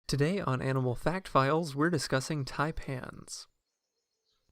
Today on Animal Fact Files, we're discussing taipans.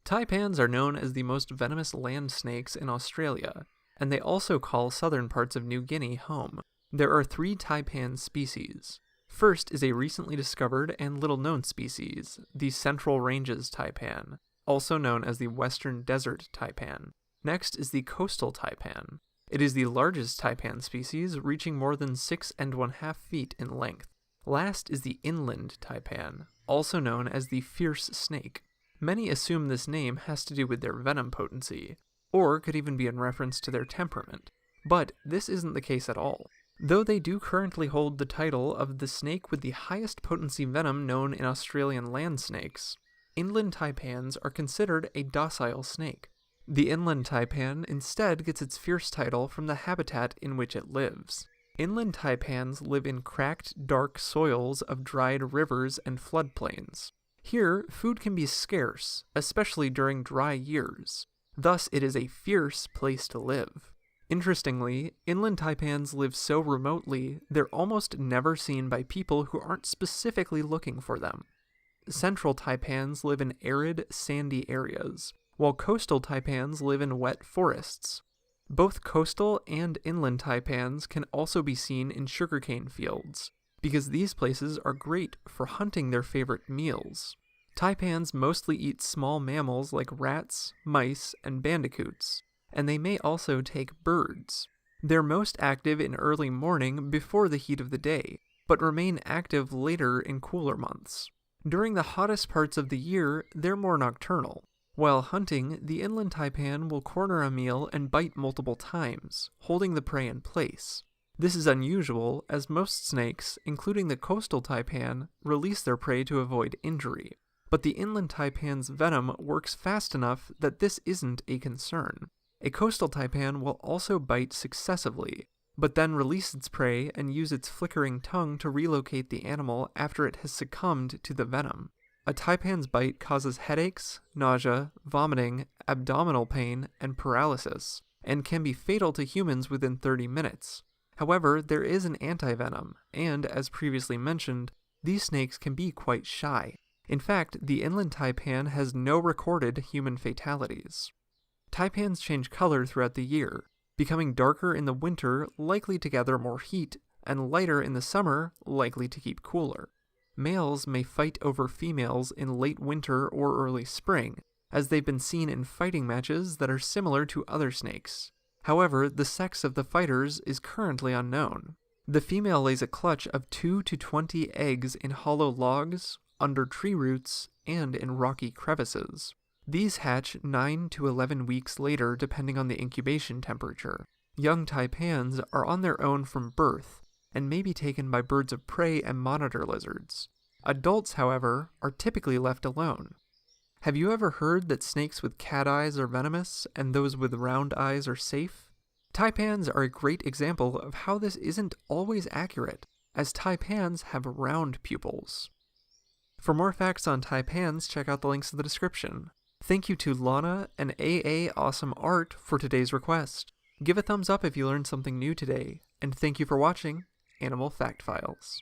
Taipans are known as the most venomous land snakes in Australia, and they also call southern parts of New Guinea home. There are 3 taipan species. First is a recently discovered and little-known species, the Central Ranges taipan, also known as the Western Desert taipan. Next is the coastal taipan. It is the largest taipan species, reaching more than 6½ feet in length. Last is the inland taipan, also known as the fierce snake. Many assume this name has to do with their venom potency, or could even be in reference to their temperament. But this isn't the case at all. Though they do currently hold the title of the snake with the highest potency venom known in Australian land snakes, inland taipans are considered a docile snake. The inland taipan instead gets its fierce title from the habitat in which it lives. Inland taipans live in cracked, dark soils of dried rivers and floodplains. Here, food can be scarce, especially during dry years. Thus, it is a fierce place to live. Interestingly, inland taipans live so remotely, they're almost never seen by people who aren't specifically looking for them. Central taipans live in arid, sandy areas, while coastal taipans live in wet forests. Both coastal and inland taipans can also be seen in sugarcane fields, because these places are great for hunting their favorite meals. Taipans mostly eat small mammals like rats, mice, and bandicoots, and they may also take birds. They're most active in early morning before the heat of the day, but remain active later in cooler months. During the hottest parts of the year, they're more nocturnal. While hunting, the inland taipan will corner a meal and bite multiple times, holding the prey in place. This is unusual, as most snakes, including the coastal taipan, release their prey to avoid injury. But the inland taipan's venom works fast enough that this isn't a concern. A coastal taipan will also bite successively, but then release its prey and use its flickering tongue to relocate the animal after it has succumbed to the venom. A taipan's bite causes headaches, nausea, vomiting, abdominal pain, and paralysis, and can be fatal to humans within 30 minutes. However, there is an antivenom, and, as previously mentioned, these snakes can be quite shy. In fact, the inland taipan has no recorded human fatalities. Taipans change color throughout the year, becoming darker in the winter, likely to gather more heat, and lighter in the summer, likely to keep cooler. Males may fight over females in late winter or early spring, as they've been seen in fighting matches that are similar to other snakes. However, the sex of the fighters is currently unknown. The female lays a clutch of 2 to 20 eggs in hollow logs, under tree roots, and in rocky crevices. These hatch 9 to 11 weeks later depending on the incubation temperature. Young taipans are on their own from birth, and may be taken by birds of prey and monitor lizards. Adults, however, are typically left alone. Have you ever heard that snakes with cat eyes are venomous and those with round eyes are safe? Taipans are a great example of how this isn't always accurate, as taipans have round pupils. For more facts on taipans, check out the links in the description. Thank you to Lana and AA Awesome Art for today's request. Give a thumbs up if you learned something new today, and thank you for watching Animal Fact Files.